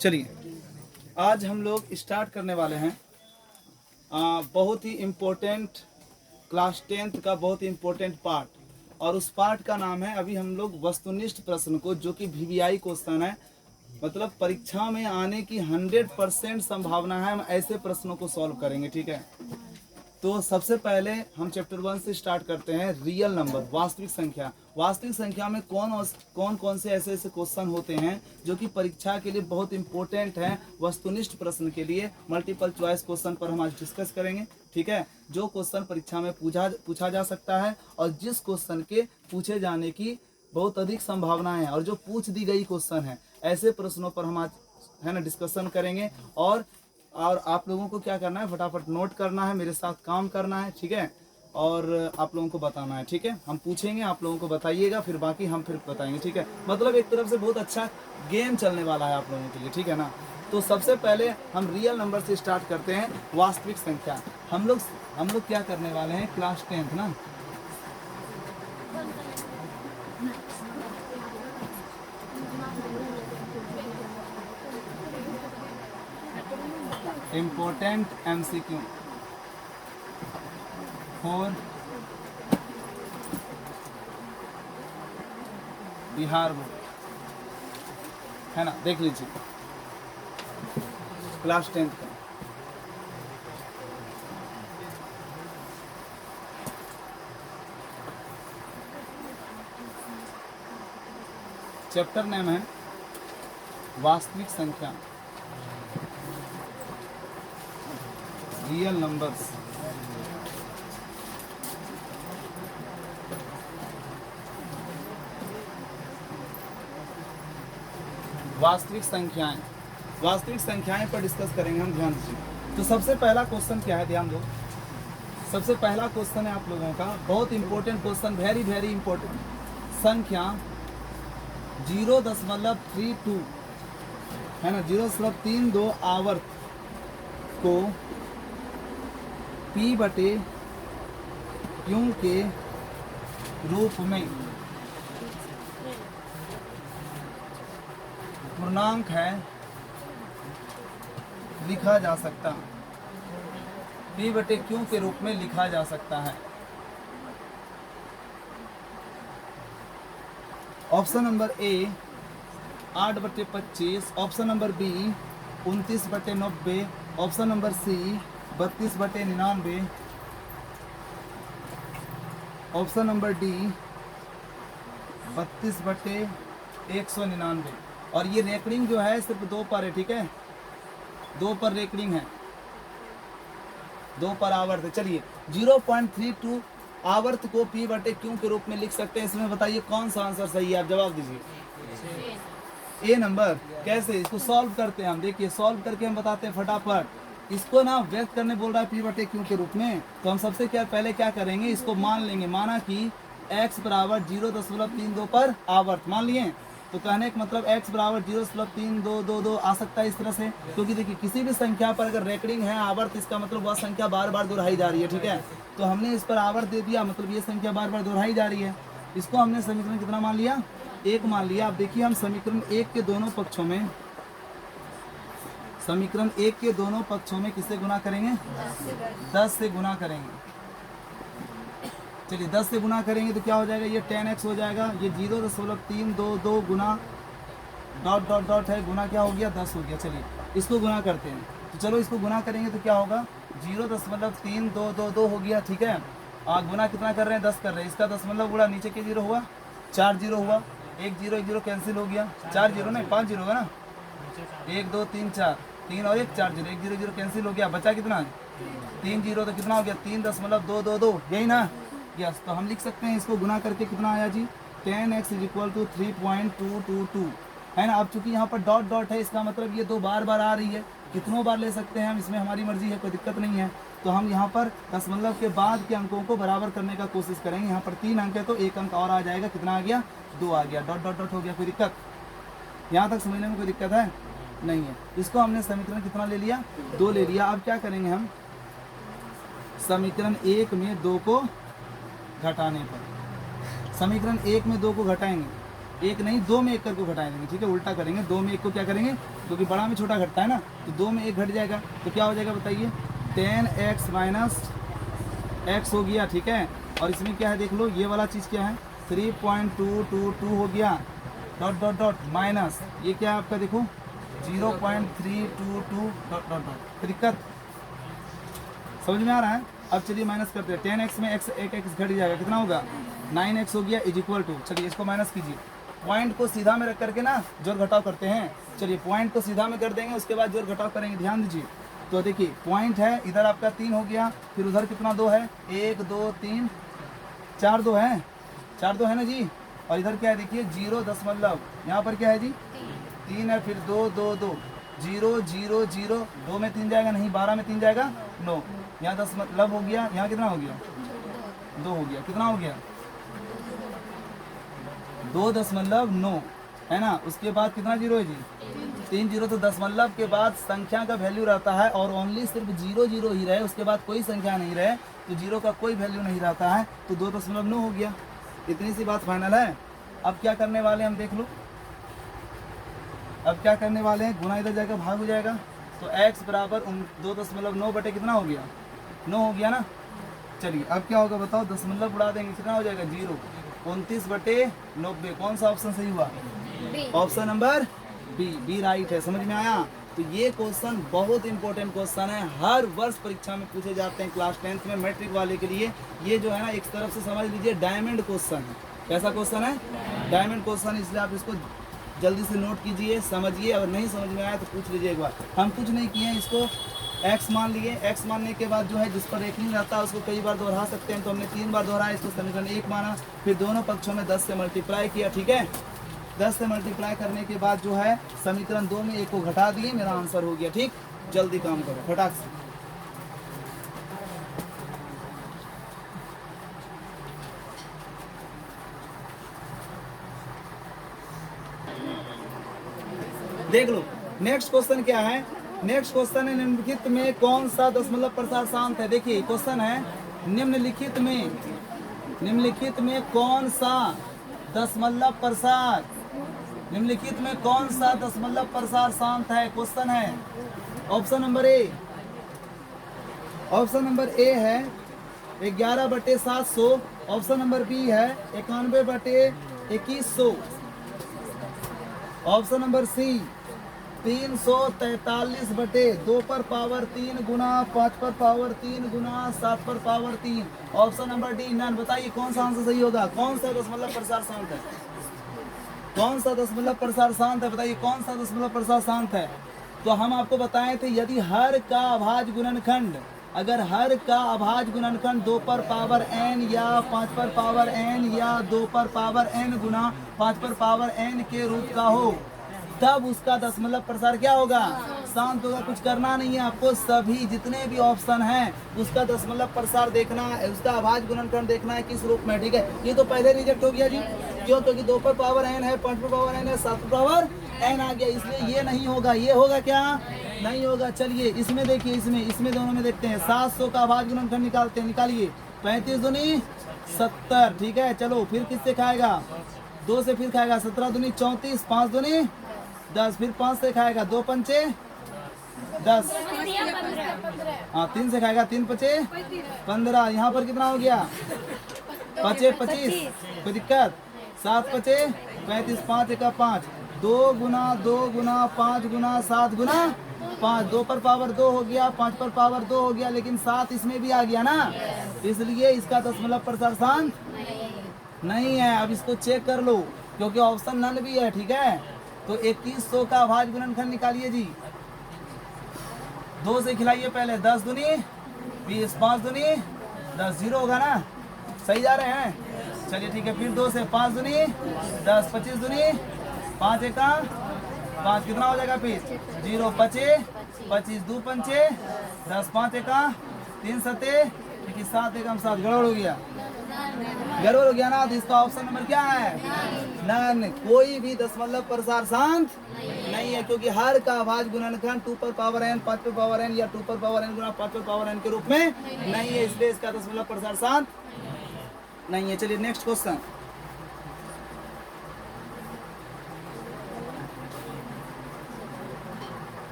चलिए आज हम लोग स्टार्ट करने वाले हैं बहुत ही इम्पोर्टेंट क्लास 10th का बहुत ही इम्पोर्टेंट पार्ट, और उस पार्ट का नाम है, अभी हम लोग वस्तुनिष्ठ प्रश्न को, जो कि VVI क्वेश्चन है, मतलब परीक्षा में आने की 100% संभावना है, हम ऐसे प्रश्नों को सॉल्व करेंगे। ठीक है, तो सबसे पहले हम चैप्टर 1 से स्टार्ट करते हैं। रियल नंबर, वास्तविक संख्या। वास्तविक संख्या में कौन कौन से ऐसे ऐसे क्वेश्चन होते हैं जो कि परीक्षा के लिए बहुत इंपॉर्टेंट है, वस्तुनिष्ठ प्रश्न के लिए। मल्टीपल चॉइस क्वेश्चन पर हम आज डिस्कस करेंगे। ठीक है, जो क्वेश्चन परीक्षा में पूछा जा सकता है और जिस क्वेश्चन के पूछे जाने की बहुत अधिक संभावना है, और जो पूछ दी गई क्वेश्चन है, ऐसे प्रश्नों पर हम आज है ना डिस्कशन करेंगे। और आप लोगों को क्या करना है, फटाफट नोट करना है, मेरे साथ काम करना है। ठीक है, और आप लोगों को बताना है। ठीक है, हम पूछेंगे, आप लोगों को बताइएगा, फिर बाकी हम फिर बताएंगे। ठीक है, मतलब एक तरफ से बहुत अच्छा गेम चलने वाला है आप लोगों के लिए। ठीक है ना, तो सबसे पहले हम रियल नंबर से स्टार्ट करते हैं। वास्तविक संख्या हम लोग क्या करने वाले हैं, क्लास 10th ना, important MCQ for Bihar board, है ना, देख लीजिए क्लास 10th का। चैप्टर नेम है वास्तविक संख्या, रियल नंबर्स। वास्तविक संख्याएं पर डिस्कस करेंगे हम, ध्यान दीजिए। तो सबसे पहला क्वेश्चन क्या है, ध्यान दो। सबसे पहला क्वेश्चन है आप लोगों का, बहुत important question, very very important. संख्या 0.32 है ना, 0.32 आवर्त को P/Q के रूप में पूर्णांक है लिखा जा सकता, P/Q के रूप में लिखा जा सकता है। Option number A 8/25, option number B 29/90, option number C 32/99, option number D 32/199। और ये रेकरिंग जो है सिर्फ 2 पर है। ठीक है, 2 पर रेकरिंग है, 2 पर आवर्त है। चलिए 0.32 आवर्त को P/Q के रूप में लिख सकते हैं। इसमें बताइए कौन सा आंसर सही है, आप जवाब दीजिए। ए नंबर। कैसे इसको सॉल्व करते हैं हम, देखिए सॉल्व करके हम बताते हैं फटाफट। इसको ना व्यक्त करने बोल रहा है P/Q के रूप में, तो हम सबसे पहले क्या करेंगे, इसको मान लेंगे। माना कि x बराबर 0.32 पर आवर्त मान लिए, तो कहने का मतलब x बराबर 0.3222 आ सकता है इस तरह से। क्योंकि देखिए किसी भी संख्या पर अगर रेकरिंग है आवर्त, इसका मतलब वह संख्या बार बार दोहराई जा रही है। ठीक है, तो हमने इस पर आवर्त दे दिया, मतलब ये संख्या बार बार दोहराई जा रही है। इसको हमने समीकरण कितना मान लिया, 1 मान लिया। अब देखिए हम समीकरण 1 के दोनों पक्षों में, समीकरण 1 के दोनों पक्षों में किससे गुना करेंगे, 10 से गुना करेंगे। चलिए 10 से गुना करेंगे तो क्या हो जाएगा, ये 10x हो जाएगा। ये 0.322 गुना डॉट डॉट डॉट है, गुना क्या हो गया, 10 हो गया। चलिए इसको गुना करते हैं, तो चलो इसको गुना करेंगे तो क्या होगा, 0.3222 हो गया। ठीक है, गुना कितना कर रहे हैं, 10 कर रहे हैं। इसका 10 मतलब उड़ा, नीचे के 0 हुआ, 4 0 हुआ, 1 0 कैंसिल हो गया, 4 0 नहीं 5 0 होगा ना, 1 2 3 4, 3 और 1 4 0, 1 0 कैंसिल हो गया, बचा कितना 3 0, तो कितना हो गया 3.222, यही ना। यस, तो हम लिख सकते हैं इसको गुना करके कितना आया जी, 10x = 3.222 है ना। अब चूंकि यहाँ पर डॉट डॉट है, इसका मतलब ये 2 बार बार आ रही है, कितनों बार ले सकते हैं हम, इसमें हमारी मर्जी है, कोई दिक्कत नहीं है। तो हम यहाँ पर दशमलव के बाद के अंकों को बराबर करने का कोशिश करेंगे। यहाँ पर 3 अंक है तो 1 अंक और आ जाएगा, कितना आ गया, 2 आ गया, डॉट डॉट डॉट हो गया। कोई दिक्कत, यहाँ तक समझने में कोई दिक्कत है नहीं है। इसको हमने समीकरण कितना ले लिया, 2 ले लिया। अब क्या करेंगे हम, समीकरण 1 में 2 को घटाने पर, समीकरण 1 में 2 को घटाएंगे एक नहीं, 2 में 1 करके घटा देंगे, ठीक है, उल्टा करेंगे, 2 में 1 को क्या करेंगे, क्योंकि बड़ा में छोटा घटता है ना, तो 2 में 1 घट जाएगा, तो क्या हो जाएगा बताइए, 10x माइनस x हो गया, ठीक है। और इसमें क्या है देख लो, ये वाला चीज़ क्या है, 3.222 हो गया, डॉट डॉट डॉट माइनस ये क्या है आपका देखो 0.322 डॉट डॉट डॉट दिक्कत समझ में आ रहा है। अब चलिए माइनस करते हैं, 10x में x एक x घट जाएगा, कितना होगा 9x हो गया इज इक्वल टू, चलिए इसको माइनस कीजिए, पॉइंट को सीधा में रख करके ना जोड़ घटाव करते हैं, चलिए पॉइंट को सीधा में कर देंगे, उसके बाद जोड़ घटाव करेंगे, ध्यान दीजिए। तो देखिए पॉइंट है इधर आपका 3 हो गया, फिर उधर कितना 2 है, 1 2 3 4 2 है, 4 2 है ना जी, और इधर क्या है देखिए 0 यहाँ पर क्या है जी 3 है, फिर 2 2 2 0 0 0 2 में 3 जाएगा नहीं, 12 में 3 जाएगा 9, यहाँ 10 हो गया, यहाँ कितना हो गया 2 हो गया, कितना हो गया 2.9 है ना। उसके बाद कितना जीरो है जी 3 जीरो, तो दशमलव के बाद संख्या का वैल्यू रहता है और ओनली सिर्फ 0 0 ही रहे, उसके बाद कोई संख्या नहीं रहे तो जीरो का कोई वैल्यू नहीं रहता है, तो 2.9 हो गया, इतनी सी बात फाइनल है। अब क्या करने वाले हम देख लो, अब क्या करने वाले हैं, गुना इधर जाएगा भाग हो जाएगा, तो x बराबर 2.9 बटे कितना हो गया 9 हो गया ना। चलिए अब क्या होगा बताओ, दशमलव उड़ा देंगे, कितना हो जाएगा 0, 29/90, कौन सा ऑप्शन सही हुआ, ऑप्शन नंबर बी राइट है, समझ में आया। तो ये क्वेश्चन बहुत इंपॉर्टेंट क्वेश्चन है, हर वर्ष परीक्षा में पूछे जाते हैं क्लास 10th में मैट्रिक वाले के लिए। ये जो है ना एक तरफ से समझ लीजिए डायमंड क्वेश्चन है, कैसा क्वेश्चन है, डायमंड क्वेश्चन, इसलिए आप इसको जल्दी से नोट कीजिए, समझिए, अगर नहीं समझ में आया तो पूछ लीजिए एक बार। हम कुछ नहीं किए हैं, इसको x मान लिए, x मानने के बाद जो है जिस पर एक नहीं रहता उसको कई बार दोहरा सकते हैं, तो हमने 3 बार दोहराया, इसको समीकरण 1 माना, फिर दोनों पक्षों में 10 से मल्टीप्लाई किया, ठीक है, 10 से मल्टीप्लाई करने के बाद जो है समीकरण 2 में 1 को घटा दिए, मेरा आंसर हो गया, ठीक। जल्दी काम करो फटाक से। देख लो नेक्स्ट क्वेश्चन क्या है, नेक्स्ट क्वेश्चन है निम्नलिखित में कौन सा दशमलव प्रसार शांत है। देखिए क्वेश्चन है निम्नलिखित में कौन सा दशमलव प्रसार, निम्नलिखित में कौन सा दशमलव प्रसार शांत है, क्वेश्चन है। ऑप्शन नंबर ए, ऑप्शन नंबर ए है 11/700, ऑप्शन नंबर बी है 91/2100, ऑप्शन नंबर सी 343/2 पर पावर 3 गुना 5 पर पावर 3 गुना 7 पर power 3, option number D none. बताइए कौन सा आंसर सही होगा, कौन सा दशमलव प्रसार शांत है, कौन सा दशमलव प्रसार शांत है, बताइए कौन सा दशमलव प्रसार शांत है। तो हम आपको बताए थे यदि हर का अभाज्य गुणनखंड, अगर हर का अभाज्य गुणनखंड 2 पर पावर n या 5 पर पावर n या 2 पर पावर n गुना 5 पर पावर n के रूप का हो, तब उसका दशमलव प्रसार क्या होगा, शांत होगा। कुछ करना नहीं है आपको, सभी जितने भी ऑप्शन हैं उसका दशमलव प्रसार देखना है, उसका अभाज्य गुणनखंड देखना है किस रूप में, ठीक है। ये तो पहले रिजेक्ट हो गया जी, क्यों, क्योंकि 2 पर पावर n है, 5 पर पावर n है, 7 पर पावर n आ गया, इसलिए ये नहीं होगा, ये होगा क्या, नहीं होगा। चलिए इसमें देखिए, इसमें दोनों में देखते हैं, 700 का अभाज्य गुणनखंड निकालते हैं, निकालिए, 35 दूनी 70, ठीक है। चलो फिर किससे खाएगा, 2 से फिर खाएगा, 17 दूनी 34, 5 दूनी 10, फिर 5 से खाएगा, 2 पंचे 10, हाँ 3 से खाएगा, 3 पचे 15, यहाँ पर कितना हो गया 5 25, कोई दिक्कत, 7 पचे 35, 5 1 5, 2 गुना 5 गुना 7 गुना 5, 2 पर पावर 2 हो गया, 5 पर पावर 2 हो गया, लेकिन 7 इसमें भी आ गया ना, इसलिए इसका दशमलव प्रसार शांत नहीं है। अब इसको चेक कर लो क्योंकि ऑप्शन नन भी है, ठीक है। तो 2100 का अभाज्य गुणनखंड निकालिए जी, 2 से खिलाइए पहले, 10 दूनी 20, 5 दूनी 10, 0 होगा ना, सही जा रहे हैं। चलिए ठीक है, फिर 2 से 5 दूनी 10, 25 दूनी 5 1 5, कितना हो जाएगा फिर 0 पचे 25, 2 पंचे 10, 5 1 3 7 7 1 7, गड़बड़ हो गया, गड़बड़ हो गया ना। तो इसका ऑप्शन नंबर क्या है, नन, कोई भी दशमलव प्रसार शांत नहीं है, क्योंकि हर का अभाज्य गुणनखंड 2 पर पावर n 5 पर पावर n या 2 पर पावर n गुना 5 पर पावर n के रूप में नहीं है, इसलिए इसका दशमलव प्रसार शांत नहीं है। चलिए नेक्स्ट क्वेश्चन,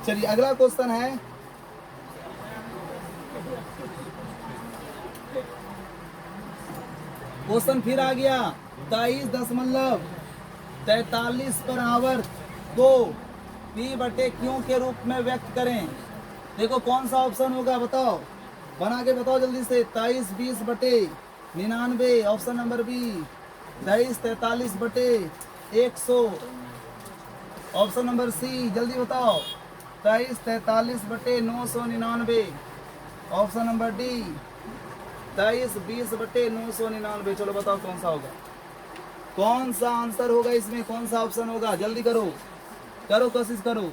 चलिए अगला क्वेश्चन है, क्वेश्चन फिर आ गया 23.43 पर आवर्त को P/Q के रूप में व्यक्त करें। देखो कौन सा ऑप्शन होगा बताओ, बना के बताओ जल्दी से। 23/20/99 option number B. 23/43/100 option number C. जल्दी बताओ। 23/43/999 ऑप्शन नंबर डी। 23/20/999। चलो बताओ कौन सा होगा, कौन सा आंसर होगा इसमें, कौन सा ऑप्शन होगा, जल्दी करो, करो कोशिश करो।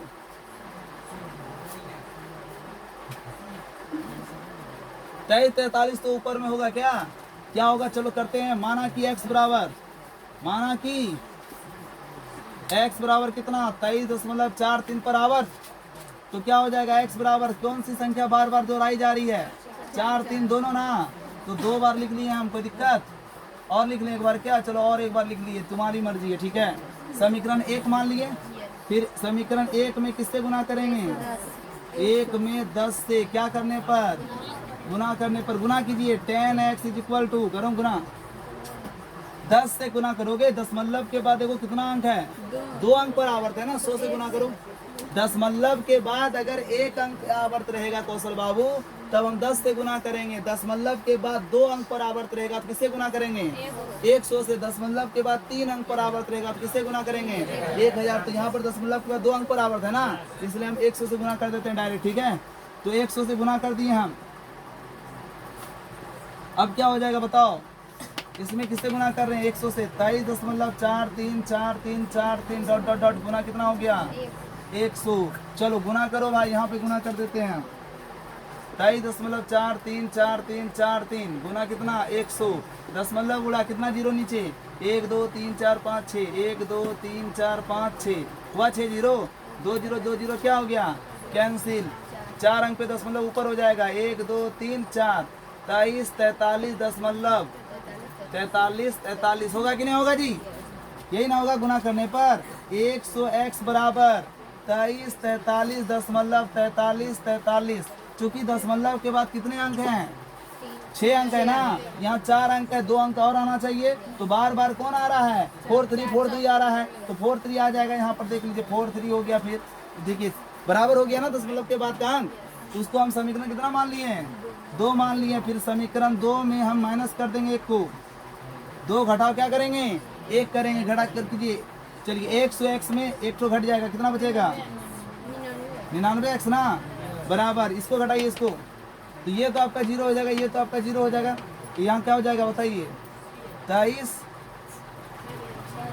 43 तो ऊपर में होगा क्या, क्या होगा, चलो करते हैं। माना कि x बराबर कितना 23.43 पर आवर्त, तो क्या हो जाएगा x बराबर, कौन सी संख्या बार बार दोहराई जा रही है, 4 3 दोनों ना, तो 2 बार लिख लिए हम, कोई दिक्कत, और लिख लें एक बार क्या, चलो और एक बार लिख लिए, तुम्हारी मर्जी है, ठीक है। समीकरण 1 मान लिए, फिर समीकरण 1 में किससे गुना करेंगे, 1 में 10 से, क्या करने पर, गुना करने पर, गुना कीजिए। 10x = करो गुना, 10 से गुना करोगे, दशमलव के बाद देखो कितना अंक है, 2 अंक पर आवर्त है ना, 100 से गुना करो। दशमलव के बाद अगर 1 अंक आवर्त रहेगा कौशल बाबू, तब हम 10 से गुना करेंगे। दशमलव के बाद 2 अंक पर आवर्त रहेगा तो किससे गुना करेंगे, 100 से। दशमलव के बाद 3 अंक पर आवर्त रहेगा तो किससे गुना करेंगे, 1000। तो यहाँ पर दशमलव के बाद 2 अंक पर आवर्त है ना, इसलिए हम 100 से गुना कर देते हैं डायरेक्ट, ठीक है। तो 100 से गुना कर दिए हम। अब क्या हो जाएगा बताओ, इसमें किससे गुना कर रहे हैं, 100 से। 23.434343 डॉट डॉट डॉट गुना कितना हो गया, 100। चलो गुना करो भाई, यहाँ पे गुना कर देते हैं। 23.434343 गुना कितना, 100। दशमलव उड़ा, कितना जीरो नीचे, 1 2 3 4 5 6, 1 2 3 4 5 6 हुआ, 6 जीरो, 2 जीरो 2 जीरो क्या हो गया, कैंसिल। 4 अंक पे दशमलव ऊपर हो जाएगा, 1 2 3 4, 23 43 होगा कि नहीं होगा जी, यही ना होगा गुना करने पर। 100x बराबर 23 43.43, चूंकि दशमलव के बाद कितने अंक हैं, 6 अंक है ना, यहाँ 4 अंक है, 2 अंक और आना चाहिए, तो बार बार कौन आ रहा है, 43 आ रहा है, तो 43 आ जाएगा यहाँ पर, देख लीजिए 43 हो गया। फिर देखिए बराबर हो गया ना दशमलव के बाद का अंक, तो उसको हम समीकरण कितना मान लिए हैं, 2 मान लिए। फिर समीकरण 2 में हम माइनस कर देंगे 1 को, 2 घटाओ क्या करेंगे, 1 करेंगे, घटा कर दीजिए। चलिए 100x में 1 तो घट जाएगा, कितना बचेगा, 99x ना, बराबर इसको घटाइए इसको, तो ये तो आपका 0 हो जाएगा, ये तो आपका 0 हो जाएगा, तो यहाँ क्या हो जाएगा बताइए, 23।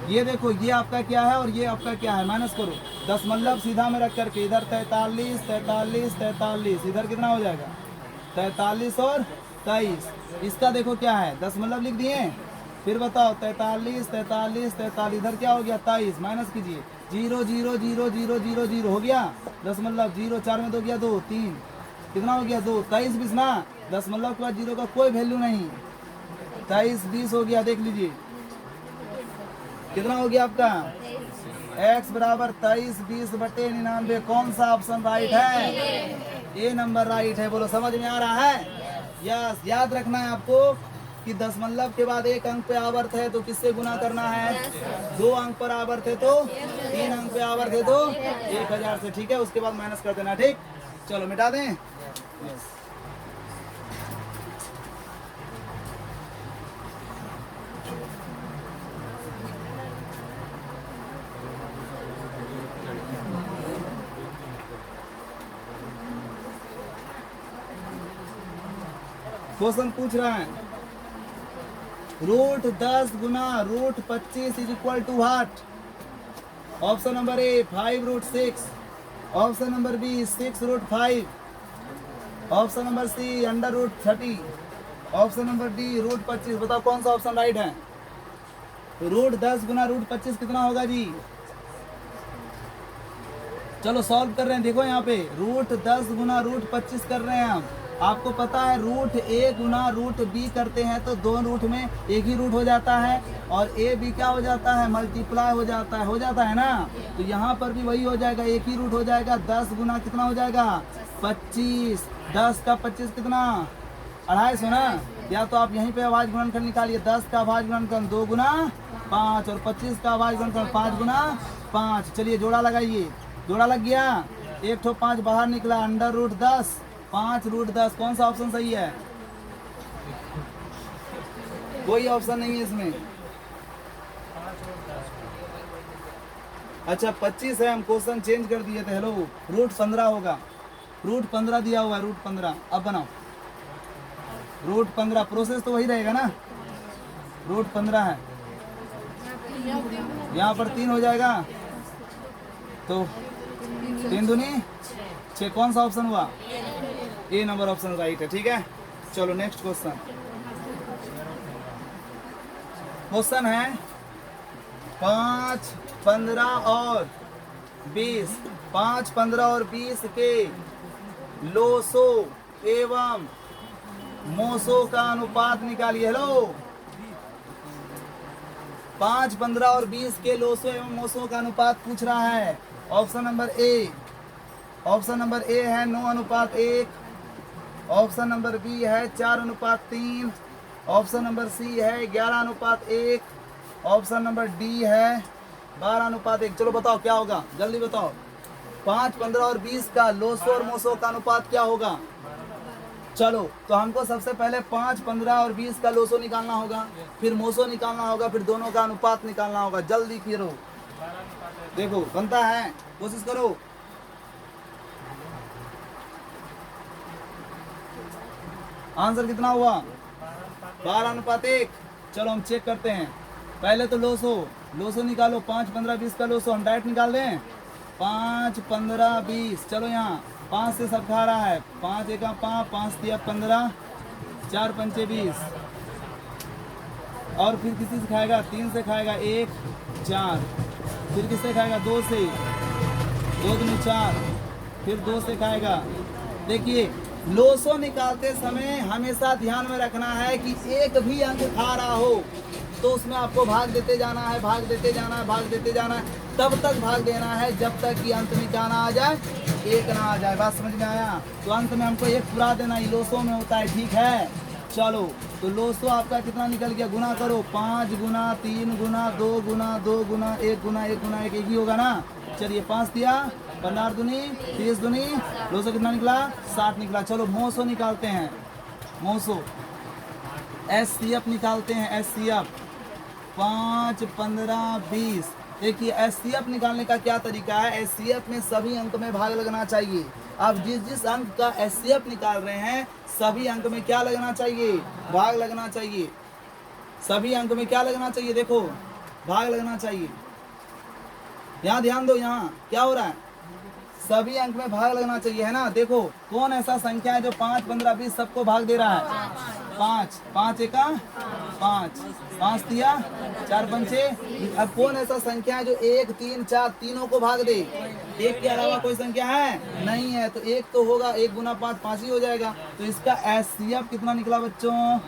ये देखो ये आपका क्या है और ये आपका क्या है, माइनस करो, दशमलव सीधा में रख करके इधर 43 इधर कितना हो जाएगा, 43 और 23। इसका देखो क्या है, दशमलव लिख दिए, फिर बताओ 43 इधर क्या हो गया, 23, माइनस कीजिए, 0 0 0 0 0 0 हो गया, दशमलव 0, 4 में 2 गया 2, 3 कितना हो गया, 2, 23 20 ना, दशमलव के बाद 0 का कोई वैल्यू नहीं, 23 20 हो गया। देख लीजिए कितना हो गया आपका, x बराबर 23/20/99। कौन सा ऑप्शन राइट है, ए नंबर राइट है। बोलो समझ में आ रहा है, यस। याद रखना है आपको कि दशमलव के बाद 1 अंक पे आवर्त है तो किससे गुना करना है, 2 अंक पर आवर्त है तो 3 अंक पे आवर्त है तो 1000 से, ठीक है। उसके बाद माइनस कर देना, ठीक। चलो मिटा दें, यस। क्वेश्चन पूछ रहा है, √10 गुना √25 = what. Option number A 5√6, option number B 6√5, option number C √30, option number D √25। बताओ कौन सा ऑप्शन राइट है। √10 गुना √25 कितना होगा जी, चलो सॉल्व कर रहे हैं। देखो यहाँ पे √10 गुना √25 कर रहे हैं हम, आपको पता है रूट ए गुना रूट बी करते हैं तो दोनों रूट में एक ही रूट हो जाता है और ए बी क्या हो जाता है, मल्टीप्लाई हो जाता है ना। तो यहाँ पर भी वही हो जाएगा, एक ही रूट हो जाएगा। 10 गुना कितना हो जाएगा 25, 10 का 25 कितना 250 ना। या तो आप यहीं पे अभाज्य गुणनखंड निकालिए, 10 का अभाज्य गुणनखंड 2 गुना 5 और 25 का अभाज्य गुणनखंड 5 गुना 5। चलिए जोड़ा लगाइए, जोड़ा लग गया, 1 ठो 5 बाहर निकला, अंडर रूट 10, 5 रूट 10। कौन सा ऑप्शन सही है? कोई ऑप्शन नहीं है इसमें। अच्छा 25 है, हम क्वेश्चन चेंज कर दिए थे। हेलो, रूट 15 होगा, रूट 15 दिया हुआ है, रूट 15। अब बनाओ रूट 15, प्रोसेस तो वही रहेगा ना। रूट 15 है, यहाँ पर 3 हो जाएगा तो 3 दूनी 6। कौन सा ऑप्शन हुआ? ए नंबर ऑप्शन राइट है। ठीक है, चलो नेक्स्ट क्वेश्चन। क्वेश्चन है 5, 15 और 20। 5, 15 और 20 के लोसो एवं मोसो का अनुपात निकालिए। हेलो, 5, 15 और 20 के लोसो एवं मोसो का अनुपात पूछ रहा है। ऑप्शन नंबर ए, ऑप्शन नंबर ए है 9:1, ऑप्शन नंबर बी है 4:3, ऑप्शन नंबर सी है 11:1, ऑप्शन नंबर डी है 12:1। चलो बताओ क्या होगा, जल्दी बताओ। 5, 15 और 20 का लोसो और मोसो का अनुपात क्या होगा? चलो तो हमको सबसे पहले 5, 15 और 20 का लोसो निकालना होगा, फिर मोसो निकालना होगा, फिर दोनों का अनुपात निकालना होगा। जल्दी करो, देखो बनता है, कोशिश करो। आंसर कितना हुआ? 12:1। चलो हम चेक करते हैं। पहले तो लोसो निकालो, 5, 15, 20 का लोसो हम डायरेक्ट निकाल दें। 5, 15, 20। चलो यहाँ 5 से सब खा रहा है, 5 एका 5, 5 तिया 15, 4 पंचे 20। और फिर किसी से खाएगा? 3 से खाएगा, 1, 4। फिर किससे खाएगा? 2 से, 2 दूनी 4। फिर 2 से खाएगा। देखिए लोसो निकालते समय हमेशा ध्यान में रखना है कि एक भी अंक खा रहा हो तो उसमें आपको भाग देते जाना है, भाग देते जाना है, भाग देते जाना है। तब तक भाग देना है जब तक कि अंत में क्या ना आ जाए, 1 ना आ जाए। बात समझ में आया? तो अंत में हमको 1 पूरा देना ही लोसो में होता है। ठीक है, चलो तो लोसो आपका कितना निकल गया? गुना करो, 5 गुना 3 गुना 2 गुना 2 गुना 1 गुना 1 गुना 1, एक ही होगा ना। चलिए 5 दिया, 15 दूनी 30 दूनी, लोसो कितना निकला? 60 निकला। चलो मोसो निकालते हैं, मोसो SCF निकालते हैं। SCF 5, 15, 20। देखिए SCF निकालने का क्या तरीका है। SCF में सभी अंक में भाग लगना चाहिए। आप जिस अंक का SCF निकाल रहे हैं सभी अंक में क्या लगना चाहिए? भाग लगना चाहिए। सभी अंक में क्या लगना चाहिए? देखो भाग लगना चाहिए। यहाँ ध्यान दो, यहाँ क्या हो रहा है? सभी अंक में भाग लगना चाहिए, है ना। देखो कौन ऐसा संख्या है जो 5, 15, 20 सबको भाग दे रहा है? 5, 5 एका 5, 5 तिया 4 पंचे। अब कौन ऐसा संख्या है जो 1, 3, 4 तीनों को भाग दे? 1 के अलावा कोई संख्या है? नहीं है। तो 1 तो होगा, 1 गुना 5, 5 ही हो जाएगा। तो इसका SCF कितना निकला बच्चों?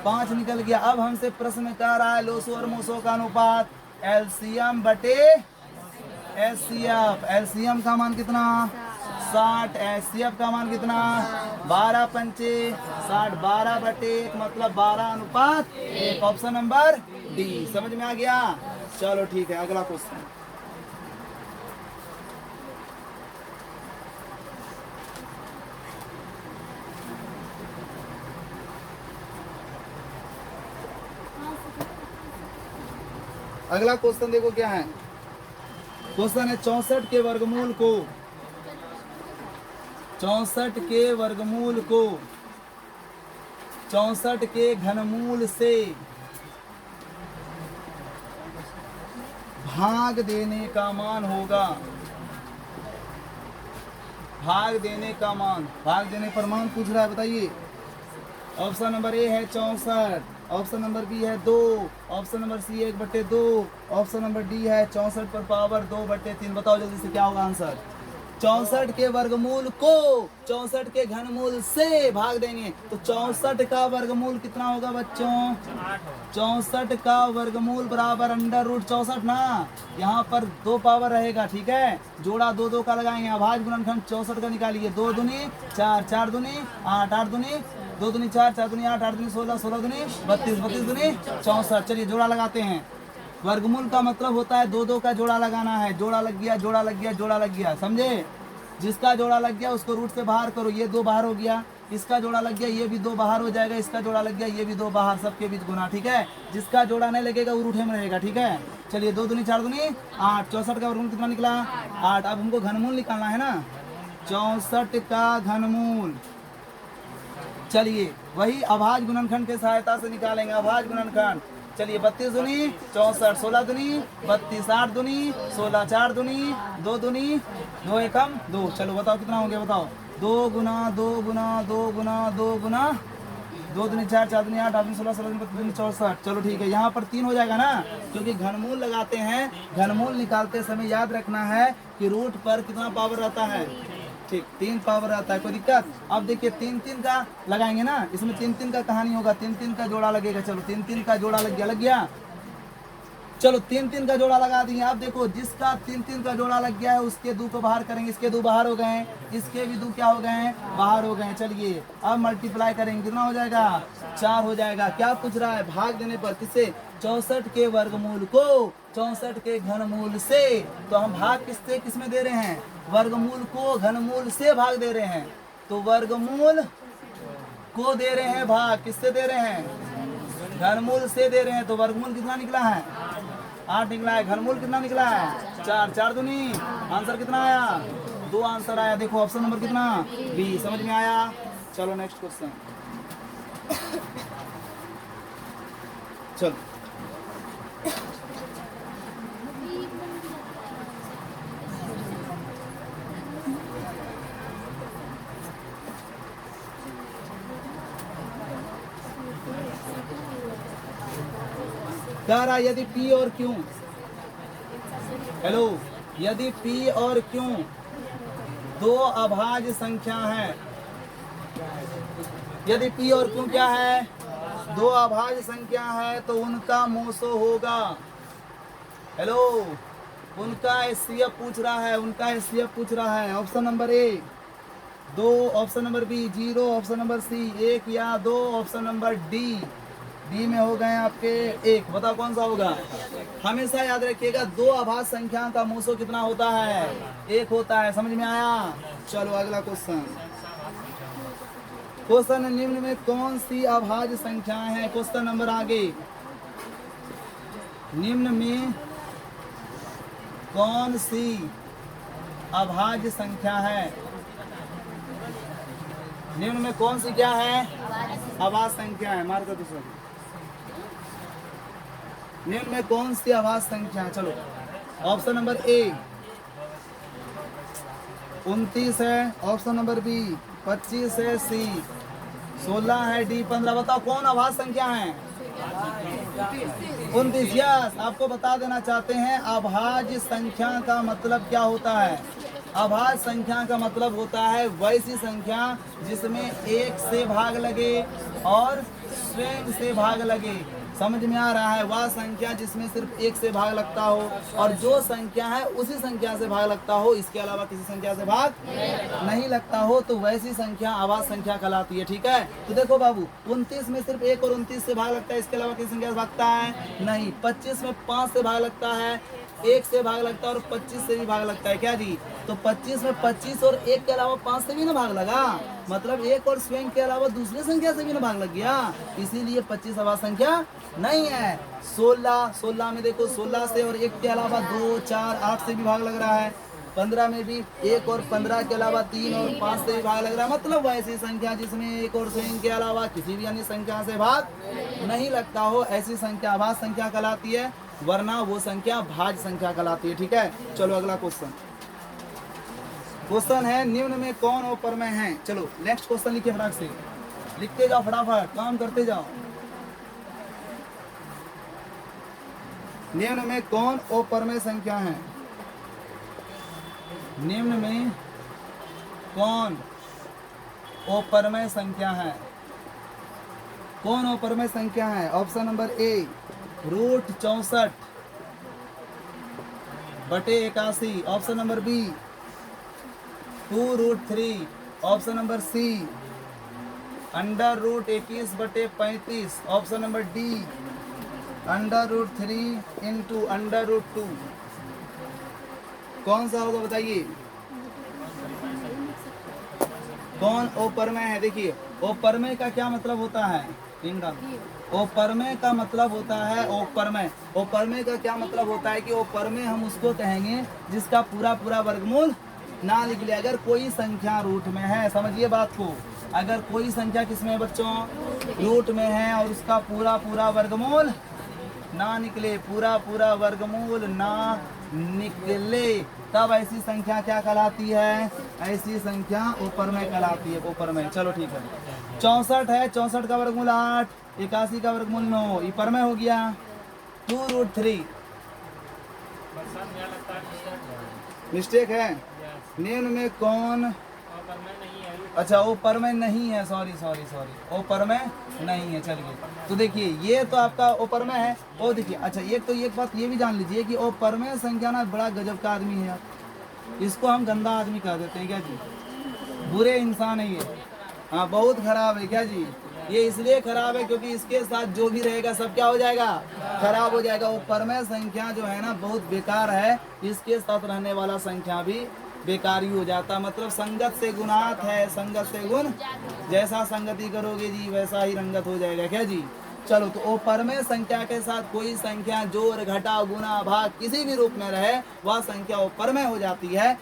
5 निकल गया। अब हमसे प्रश्न में कह रहा है लोसो और मोसो का अनुपात LCM बटे SCF। LCM का मान कितना? 60। SCF का मान कितना? 12 पंचे 60, 12 बटे 1 मतलब 12:1। Option number D. समझ में आ गया? चलो ठीक है, अगला क्वेश्चन। अगला क्वेश्चन देखो क्या है। क्वेश्चन है 64 के वर्गमूल को 64 के घनमूल से भाग देने का मान होगा। भाग देने का मान, भाग देने पर मान पूछ रहा है, बताइए। ऑप्शन नंबर ए है 64, ऑप्शन नंबर बी है 2, option number C 1/2, option number D है 64 पर पावर 2/3। बताओ जल्दी से क्या होगा आंसर। 64 के वर्गमूल को 64 के घनमूल से भाग देंगे तो 64 का वर्गमूल कितना होगा बच्चों? 64 का वर्गमूल बराबर √64 ना। यहाँ पर 2 पावर रहेगा, ठीक है। जोड़ा 2 2 का लगाएंगे। अभाज्य गुणनखंड 64 का निकालिए। 2 दूनी 4, 4 दूनी 8, 8 दूनी 2 दूनी 4, 4 दूनी 8, 8 दूनी 16, 16 दूनी 32, 32 दूनी 64। चलिए जोड़ा लगाते हैं। वर्गमूल का मतलब होता है 2 2 का जोड़ा लगाना है। जोड़ा लग गया, जोड़ा लग गया, जोड़ा लग गया, समझे। जिसका जोड़ा लग गया उसको रूट से बाहर करो। ये 2 बाहर हो गया, इसका जोड़ा लग गया, ये भी 2 बाहर हो जाएगा, इसका जोड़ा लग गया, ये भी 2 बाहर, सबके बीच गुना, ठीक है। जिसका जोड़ा नहीं लगेगा वो रूट में रहेगा, ठीक है। चलिए 2 दूनी 4 दूनी 8, 64 का वर्गमूल कितना निकला? 8। अब हमको घनमूल निकालना है ना, 64 का घनमूल। चलिए वही अभाज्य गुणनखंड की सहायता से निकालेंगे। अभाज्य गुणनखंड, चलिए 32 दूनी 64, 16 दूनी 32, 8 दूनी 16, 4 दूनी 2 दूनी 2 एकम 2। चलो बताओ कितना हो गया, बताओ। 2 गुना 2 गुना 2 गुना 2 गुना 2 दूनी 4, 4 दूनी 8, 8 दूनी 16, 16 दूनी 32 दूनी 64। चलो ठीक है, यहाँ पर 3 हो जाएगा ना, क्योंकि घनमूल लगाते हैं। घनमूल निकालते समय याद रखना है कि रूट पर कितना पावर रहता है, ठीक, 3 पावर आता है। कोई दिक्कत? अब देखिए 3 3 का लगाएंगे ना, इसमें 3 3 का कहानी होगा, 3 3 का जोड़ा लगेगा। चलो 3 3 का जोड़ा लग गया, लग गया। चलो 3 3 का जोड़ा लगा दिए। अब देखो जिसका 3 3 का जोड़ा लग गया है उसके 2 को बाहर करेंगे। इसके 2 बाहर हो गए हैं, इसके भी 2 क्या हो गए हैं, बाहर हो गए हैं। चलिए अब मल्टीप्लाई करेंगे, कितना हो जाएगा? 4 हो जाएगा। क्या पूछ रहा है? भाग देने पर किससे? 64 के वर्गमूल को 64 के घनमूल से। तो हम भाग किससे किसमें दे रहे हैं? वर्गमूल को घनमूल से भाग दे रहे हैं। तो वर्गमूल को दे रहे हैं भाग, किससे दे रहे हैं? घनमूल से दे रहे हैं। तो वर्गमूल कितना निकला है? 8 निकला है। घनमूल कितना निकला है? 4, 4 दूनी, आंसर कितना आया? 2 आंसर आया। देखो ऑप्शन नंबर कितना? बी। समझ में आया? चलो नेक्स्ट क्वेश्चन। चलो कह रहा यदि P और Q, हेलो, यदि P और Q 2 अभाज्य संख्या है, यदि P और Q क्या है? 2 अभाज्य संख्या है तो उनका मोसो होगा। हेलो, उनका HCF पूछ रहा है, उनका HCF पूछ रहा है। Option number A 2, option number B 0, option number C 1 या 2, ऑप्शन नंबर डी में हो गए आपके 1। बताओ कौन सा होगा? हमेशा याद रखिएगा 2 अभाज्य संख्या का मोसो कितना होता है? 1 होता है। समझ में आया? चलो अगला क्वेश्चन। क्वेश्चन निम्न में कौन सी अभाज्य संख्या है? क्वेश्चन नंबर आगे, निम्न में कौन सी अभाज्य संख्या है? निम्न में कौन सी क्या है? अभाज्य संख्या है। मार कर दूसरा, निम्न में कौन सी अभाज्य संख्या है? चलो ऑप्शन नंबर ए 29 है, ऑप्शन नंबर बी 25 है, सी 16 है, डी 15। बताओ कौन अभाज्य संख्या है? 29। यस, आपको बता देना चाहते हैं अभाज्य संख्या का मतलब क्या होता है? अभाज्य संख्या का मतलब होता है वैसी संख्या जिसमें 1 से भाग लगे और स्वयं से भाग लगे। समझ में आ रहा है? वह संख्या जिसमें सिर्फ 1 से भाग लगता हो और जो संख्या है उसी संख्या से भाग लगता हो, इसके अलावा किसी संख्या से भाग नहीं लगता हो, तो वैसी संख्या अभाज्य संख्या कहलाती है। ठीक है, तो देखो बाबू 29 में सिर्फ 1 और 29 से भाग लगता है, इसके अलावा किसी संख्या से भागता है नहीं। 25 में 5 से भाग लगता है, 1 से भाग लगता है और 25 से भी भाग लगता है। क्या जी? तो 25 में 25 और 1 के अलावा 5 से भी ना भाग लगा, मतलब 1 और स्वयं के अलावा दूसरी संख्या से भी ना भाग लग गया, इसीलिए 25 अभाज्य संख्या नहीं है। 16 में देखो 16 से और 1 के अलावा 2, 4, 8 से भी भाग लग रहा है। 15 में भी 1 और 15 के अलावा 3 और 5 से भी भाग लग रहा है, मतलब वैसी संख्या जिसमें 1 और स्वयं के अलावा किसी भी अन्य संख्या से भाग नहीं लगता हो, ऐसी संख्या अभाज्य संख्या कहलाती है, वरना वो संख्या भाज्य संख्या कहलाती है। ठीक है, चलो अगला क्वेश्चन। क्वेश्चन है निम्न में कौन अपरमेय है? चलो नेक्स्ट क्वेश्चन लिखिए, फटाक से लिखते जाओ, फटाफट काम करते जाओ। निम्न में कौन अपरमेय संख्या है? निम्न में कौन अपरमय संख्या है? कौन अपरमय संख्या है? ऑप्शन नंबर ए रूट 64 बटे 81। Option number B 2√3। Option number C √21 बटे 35। Option number D √3 into √2। कौन सा होगा बताइए? कौन अपरमय है? देखिए अपरमय का क्या मतलब होता है? अपरमय का मतलब होता है अपरमय। अपरमय का क्या मतलब होता है कि अपरमय हम उसको कहेंगे जिसका पूरा पूरा वर्गमूल ना निकले। अगर कोई संख्या रूट में है, समझिए बात को, अगर कोई संख्या किसमें है बच्चों? रूट में है और उसका पूरा पूरा वर्गमूल ना निकले, पूरा पूरा वर्गमूल ना निकले, तब ऐसी संख्या क्या कहलाती है? ऐसी संख्या अपरमय कहलाती है, अपरमय। चलो ठीक है, 64 है, 64 का वर्गमूल 8, 81 का वर्गमूल 9, ये परमय हो गया। 2√3 मिस्टेक है। निम्न में कौन? अच्छा वो परमय नहीं है, सॉरी वो परमय नहीं है। चलिए तो देखिए ये तो आपका ओ परमय है। ओ देखिए अच्छा एक बात ये भी जान लीजिए कि ओ परमय संख्या ना बड़ा गजब का आदमी है। इसको हम गंदा आदमी कह देते हैं क्या जी? बुरे इंसान है ये। हाँ बहुत खराब है क्या जी? ये इसलिए खराब है क्योंकि इसके साथ जो भी रहेगा सब क्या हो जाएगा? खराब हो जाएगा। वो परमय संख्या जो है ना बहुत बेकार है, इसके साथ रहने वाला संख्या भी बेकारी हो जाता। मतलब संगत से गुणात है, संगत से गुण, जैसा संगति करोगे जी वैसा ही रंगत हो जाएगा क्या जी? चलो तो ओ परमय संख्या के साथ कोई संख्या जोड़ घटा गुना भाग किसी भी रूप में रहे वह संख्या ओ परमय हो जाती है।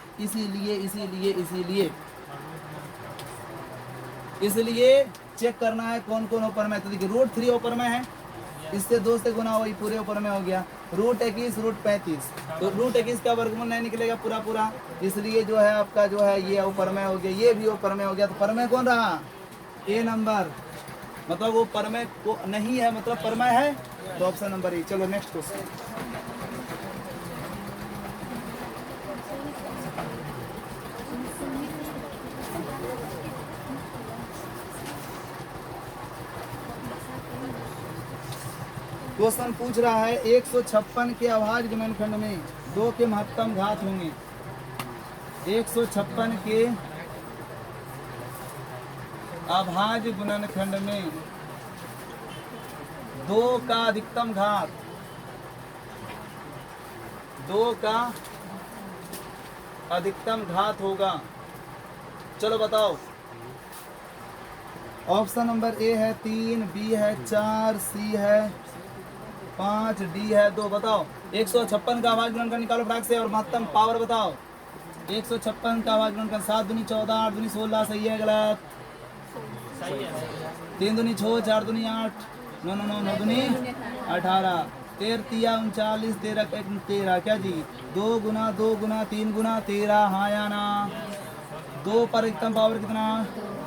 इसीलिए चेक करना है कौन कौन अपरमय। तो देखिए √3 अपरमय है, इससे 2 से गुना हुआ पूरे अपरमय हो गया। √21 √35 तो √21 का वर्गमूल नहीं निकलेगा पूरा पूरा, इसलिए जो है आपका जो है ये अपरमय हो गया, ये भी अपरमय हो गया। तो परमय कौन रहा? ए नंबर, मतलब वो परमय को नहीं है, मतलब परमय है तो ऑप्शन नंबर ए। चलो नेक्स्ट क्वेश्चन। क्वेश्चन पूछ रहा है 156 के अभाज्य गुणनखंड में 2 के महत्तम घात होंगे। 156 के अभाज्य गुणनखंड में 2 का अधिकतम घात, 2 का अधिकतम घात होगा। चलो बताओ। ऑप्शन नंबर ए है 3, बी है 4, सी है 5, डी है 2। बताओ 156 का अभाज्य गुणनखंड निकालो फटाक से और महत्तम पावर बताओ। 156 का अभाज्य गुणनखंड 7 दूनी 14, 8 दूनी 16, सही है गलत? 3 दूनी 6, 4 दूनी 8, 9 9 9 दूनी 18, 13 तिया 39, 13 13 क्या जी? 2 गुना 2 गुना 3 गुना 13, हाँ या ना? 2 पर अधिकतम पावर कितना?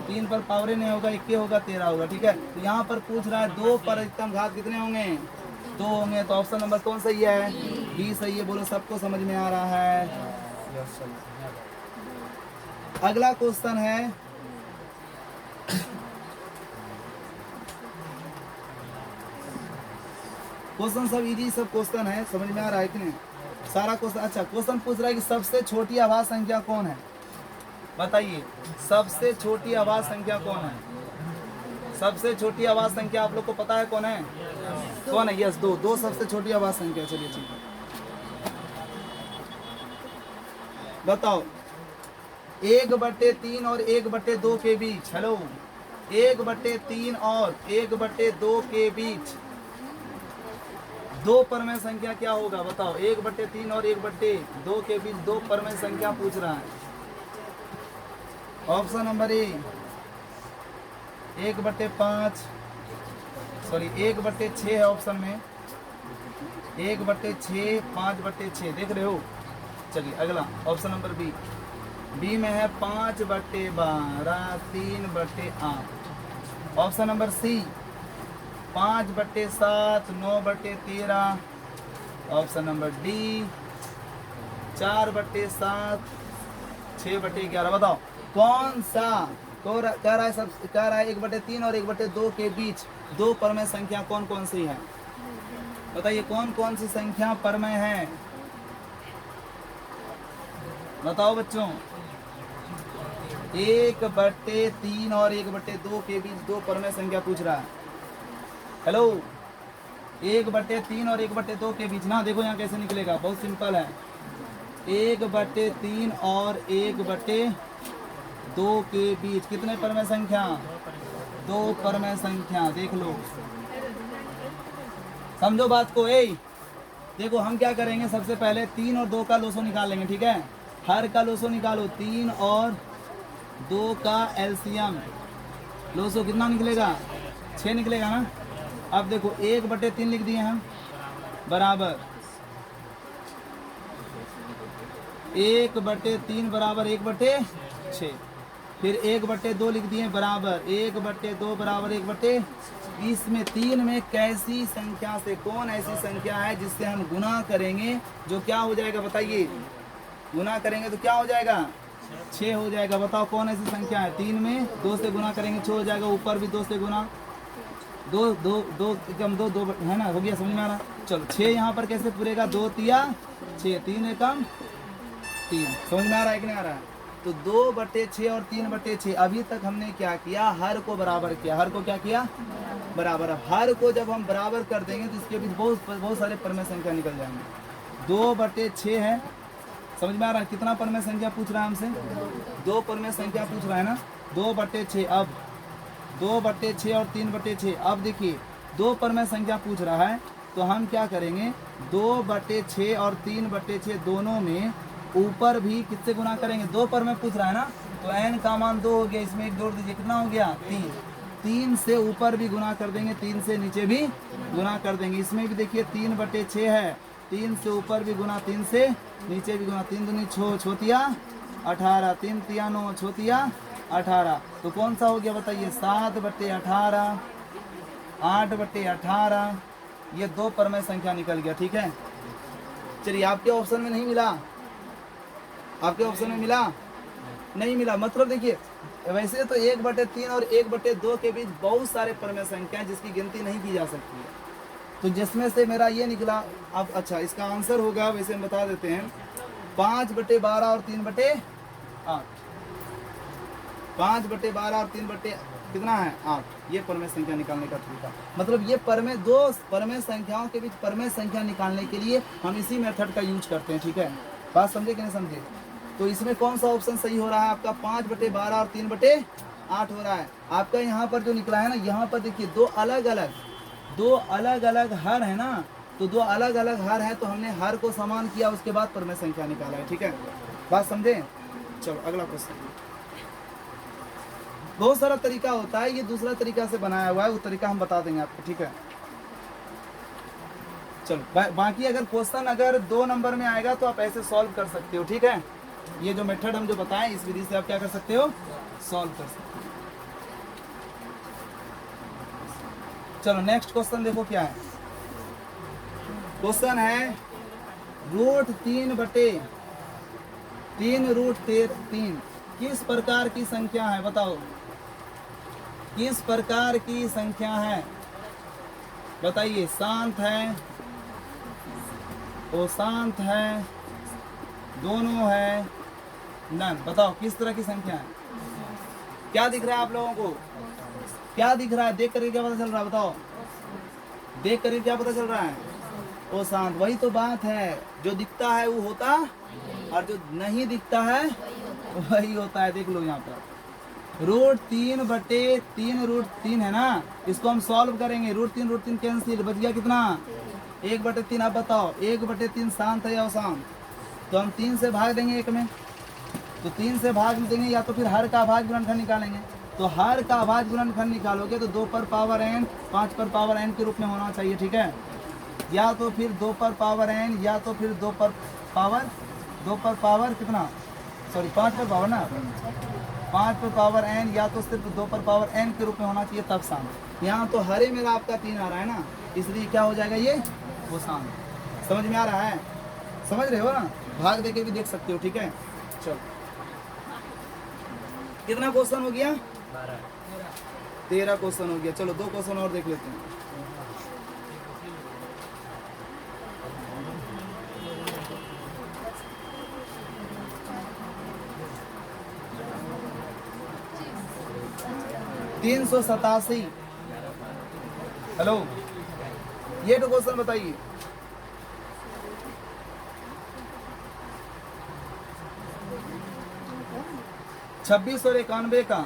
3 पर पावर नहीं होगा, 1 होगा, 13 होगा। ठीक है, तो यहाँ पर पूछ रहा है 2 पर अधिकतम घात कितने होंगे? 2 होंगे। तो ऑप्शन नंबर कौन सही है? बी सही है। बोलो सबको समझ में आ रहा है? अगला क्वेश्चन है क्वेश्चन सब इजी सब क्वेश्चन है, समझ में आ रहा है कि नहीं? सारा क्वेश्चन। अच्छा क्वेश्चन पूछ रहा है कि सबसे छोटी आभाज्य संख्या कौन है? बताइए सबसे छोटी आभाज्य संख्या कौन है? सबसे छोटी आभाज्य संख्या आप लोग को पता है कौन है? कौन है? यस 2 सबसे छोटी आभाज्य संख्या। चलिए ठीक है, बताओ 1/3 और 1/2 के बीच, हेलो 1/3 और 1/2 के बीच 2 परमय संख्या क्या होगा? बताओ 1/3 और 1/2 के बीच 2 परमय संख्या पूछ रहा है। ऑप्शन नंबर ए 1/5, सॉरी 1/6 है ऑप्शन में, 1/6, 5/6 देख रहे हो। चलिए अगला ऑप्शन नंबर बी, बी में है 5/12, 3/8। Option number C 5/7, 9/13। Option number D 4/7, 6/11। बताओ कौन सा कह रहा है सब कह रहा है 1/3 और 1/2 के बीच दो परमेय संख्या कौन कौन सी है? बताइए कौन कौन सी संख्या परमेय है? बताओ बच्चों। 1/3 और 1/2 के बीच दो परमेय संख्या पूछ रहा है। हेलो, 1/3 और 1/2 के बीच ना, देखो यहाँ कैसे निकलेगा, बहुत सिंपल है। 1/3 और 1/2 के बीच कितने परमेय संख्या? दो परमेय संख्या। देख लो, समझो बात को। देखो हम क्या करेंगे, सबसे पहले 3 और 2 का लोसो निकाल लेंगे, ठीक है। हर का लोसो निकालो, 3 और 2 का एलसीएम लोसो कितना निकलेगा? 6 निकलेगा ना। अब देखो 1/3 लिख दिए हम, बराबर 1/3 बराबर 1/6। फिर 1/2 लिख दिए, बराबर 1/2 बराबर 1/, इसमें 3 में कैसी संख्या से, कौन ऐसी संख्या है जिससे हम गुना करेंगे जो क्या हो जाएगा? बताइए, गुना करेंगे तो क्या हो जाएगा? 6 हो जाएगा। बताओ कौन ऐसी संख्या है? 3 में 2 से गुना करेंगे 6 हो जाएगा, ऊपर भी 2 से गुना, 2 2 2 एकम 2 2 है ना, हो गया, समझ में आ रहा? चलो 6 यहाँ पर कैसे पूरेगा? 2 तिया 6, 3 एकम 3। समझ में आ रहा है कि नहीं आ रहा है? तो 2/6 और 3/6। अभी तक हमने क्या किया? हर को बराबर किया। हर को क्या किया? बराबर। अब हर को जब हम बराबर कर देंगे तो इसके बीच बहुत सारे परमेय संख्या निकल जाएंगे। 2/6 है, समझ में आ रहा है? कितना परमेय संख्या पूछ रहा है हमसे? 2 परमेय संख्या पूछ रहा है ना। 2/6। अब 2/6 और 3/6। अब देखिए 2 परमेय संख्या पूछ रहा है तो हम क्या करेंगे? 2/6 और 3/6 दोनों में ऊपर भी किससे गुना करेंगे? 2 परमेय पूछ रहा है ना, तो n का मान 2 हो गया, इसमें एक जोड़ दीजिए, कितना हो गया? 3। 3 से ऊपर भी गुना कर देंगे, 3 से नीचे भी गुना कर देंगे। इसमें भी देखिए 3/6 है, 3 से ऊपर भी गुना, 3 से नीचे भी गुना। 3 दूनी 6, छोतिया 18, 3 तिया 9, छोतिया 18। तो कौन सा हो गया बताइए? 7/18, 8/18। ये 2 परमेय संख्या निकल गया, ठीक है। चलिए, आपके ऑप्शन में नहीं मिला? आपके ऑप्शन में मिला? नहीं मिला। मतलब देखिए, वैसे तो 1/3 और 1/2 के बीच बहुत सारे परमेय संख्या हैं जिसकी गिनती नहीं की जा सकती है। तो जिसमें से मेरा ये निकला। अब अच्छा, इसका आंसर होगा, वैसे हम बता देते हैं, 5/12 और 3/8। 5/12 और 3 कितना है? 8। ये परमेय संख्या निकालने का तरीका। मतलब ये दो परमेय संख्याओं के बीच परमेय संख्या निकालने के लिए हम इसी मेथड का यूज करते हैं, ठीक है। बात समझे कि नहीं समझे? तो इसमें कौन सा ऑप्शन सही हो रहा है आपका? 5/12 और 3/8 हो रहा है आपका। यहाँ पर जो निकला है ना, यहाँ पर देखिए दो अलग अलग हर है ना, तो 2 अलग अलग हर है, तो हमने हर को समान किया, उसके बाद परमेय संख्या निकाला है, ठीक है। बात समझे? चलो अगला क्वेश्चन। बहुत सारा तरीका होता है, ये दूसरा तरीका से बनाया हुआ है, वो तरीका हम बता देंगे आपको, ठीक है। चलो बाकी अगर क्वेश्चन अगर 2 नंबर में आएगा तो आप ऐसे सॉल्व कर सकते हो, ठीक है। ये जो मेथड हम जो बताएं, इस विधि से आप क्या कर सकते हो? सॉल्व कर सकते हो। चलो नेक्स्ट क्वेश्चन देखो क्या है। क्वेश्चन है √3 किस प्रकार की संख्या है? बताओ किस प्रकार की संख्या है? बताइए। शांत है, अशांत है, दोनों है, नन। बताओ किस तरह की संख्या है? क्या दिख रहा है आप लोगों को? क्या दिख रहा है? देख करके क्या पता चल रहा है? बताओ, देख करके क्या पता चल रहा है? ओ शांत। वही तो बात है, जो दिखता है वो होता और जो नहीं दिखता है वही होता है। देख लो यहाँ पर √3 है ना, इसको हम सॉल्व करेंगे। √3 कैंसिल, बच गया कितना? 1/3। अब बताओ 1/3 शांत है या अशांत? तो हम 3 से भाग देंगे 1 में, तो 3 से भाग देंगे, या तो फिर हर का अभाज्य गुणनखंड निकालेंगे। तो हर का अभाज्य गुणनखंड निकालोगे तो 2 पर पावर n 5 पर पावर n के रूप में होना चाहिए, ठीक है। या तो फिर 2 पर पावर n, या तो फिर 2 पर पावर कितना, सॉरी 5 पर पावर ना, 5 पर पावर n, या तो सिर्फ 2 पर पावर n के रूप में होना चाहिए, तब शांत। यहाँ तो हरे मेरा आपका 3 आ रहा है ना, इसलिए क्या हो जाएगा? ये वो शांत। समझ में आ रहा है? समझ रहे हो ना? भाग देके भी देख सकते हो, ठीक है। चलो कितना क्वेश्चन हो गया? 13 क्वेश्चन हो गया। चलो 2 क्वेश्चन और देख लेते हैं। तीन 387। हेलो, ये 2 क्वेश्चन बताइए। छब्बीस और 91 का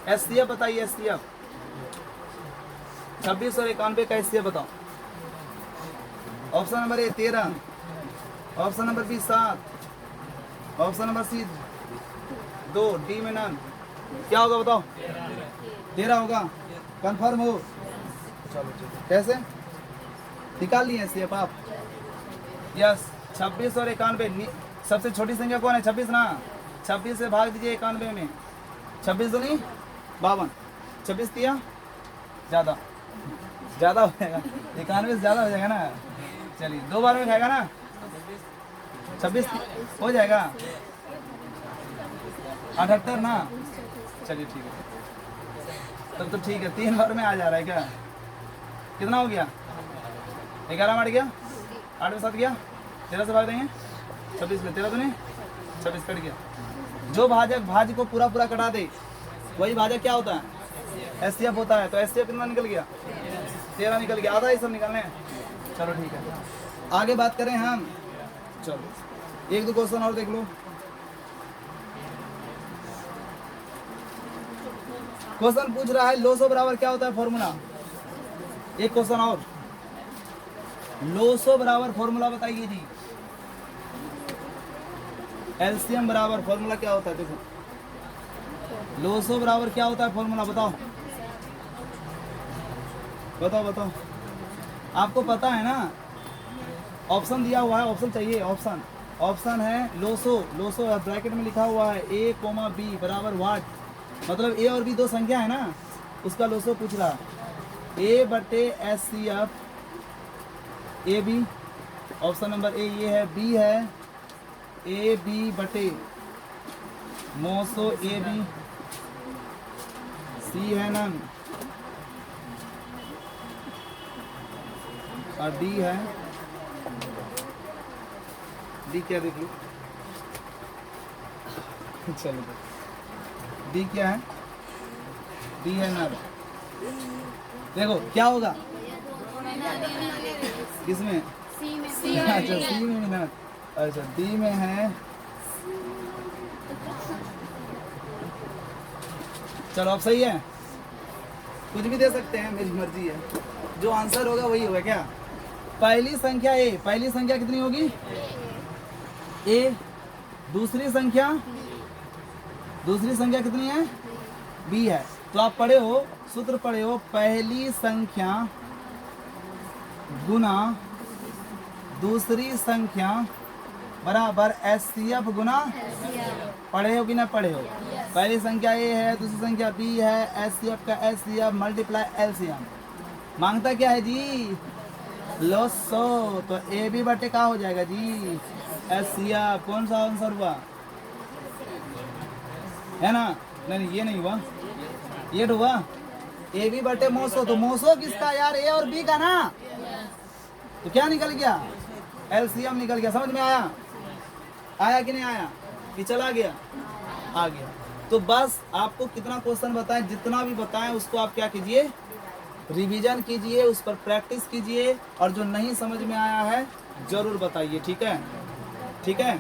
एससीएफ बताइए। एससीएफ 26 और 91 का एससीएफ बताओ। Option number A 13, option number B 7, option number C 2, D में नन। क्या होगा बताओ? 13 होगा। कंफर्म हो? चलो ठीक है। कैसे निकाल लिए एससीएफ आप? यस। 26 और 91 सबसे छोटी संख्या कौन है? 26 ना। 26 से भाग दीजिए 91 में। 26 दूनी 52। 26 दिया ज़्यादा हो जाएगा। 91 से ज़्यादा हो जाएगा ना। चलिए 2 बार में खाएगा ना। 26 हो जाएगा। 78 ना। चलिए ठीक है, तब तो ठीक है। 3 बार में आ जा रहा है क्या? कितना हो गया? 11 में 8 गया, 8 में 7 गया, 13 से भाग देंगे 26 में। 13 तो नहीं, 26 कट गया। जो भाजक भाज्य को पूरा कटा दे वही भाजक क्या होता है? एससीएफ होता है। तो एससीएफ कितना निकल गया? 13 निकल गया। आधा ही सब निकालने हैं। चलो ठीक है, आगे बात करें हम। चलो 1-2 क्वेश्चन और देख लो। क्वेश्चन पूछ रहा है लोसो बराबर क्या होता है फॉर्मूला। एक क्वेश्चन और, लोसो बराबर फॉर्मूला बताइए जी। एलसीएम बराबर फॉर्मूला क्या होता है? देखो लोसो बराबर क्या होता है फॉर्मूला बताओ। बताओ आपको पता है ना? ऑप्शन दिया हुआ है, ऑप्शन चाहिए। ऑप्शन है लोसो ब्रैकेट में लिखा हुआ है a, b बराबर वाट। मतलब a और b 2 संख्या है ना, उसका लोसो पूछ रहा है। a बटे SCF A B, option number A ये है। बी है ए बी बटे मोसो ए बी। सी है नन और डी है। डी क्या देख लो। चलो डी क्या है? डी है नर। देखो क्या होगा किसमें? अच्छा सी में नर। अच्छा डी में है। चलो अब सही है, कुछ भी दे सकते हैं, मेरी मर्जी है। जो आंसर होगा वही होगा। क्या पहली संख्या ए, पहली संख्या कितनी होगी? ए। दूसरी संख्या कितनी है? बी है। तो आप पढ़े हो, सूत्र पढ़े हो, पहली संख्या गुना दूसरी संख्या बराबर एससीएफ गुना। पढ़े हो कि ना पढ़े हो? पहली संख्या ए है, दूसरी संख्या बी है, एससीएफ का एससीएफ मल्टीप्लाई एलसीएम। मांगता क्या है जी? लोसो। तो ए बी बटे क्या हो जाएगा जी? एससीएफ। कौन सा आंसर हुआ? है ना? नहीं ये नहीं हुआ, ये तो हुआ ए बी बटे मोसो। तो मोसो किसका यार? ए और बी का ना। तो क्या निकल गया? एलसीएम निकल गया। समझ में आया कि नहीं आया? कि चला गया? आ गया। तो बस आपको कितना क्वेश्चन बताएं, जितना भी बताएं उसको आप क्या कीजिए? रिवीजन कीजिए, उस पर प्रैक्टिस कीजिए, और जो नहीं समझ में आया है जरूर बताइए। ठीक है? ठीक है।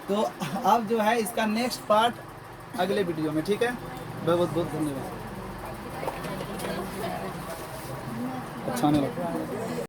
तो अब जो है इसका नेक्स्ट पार्ट अगले वीडियो में। ठीक है, बहुत बहुत धन्यवाद। अच्छा नहीं लगा।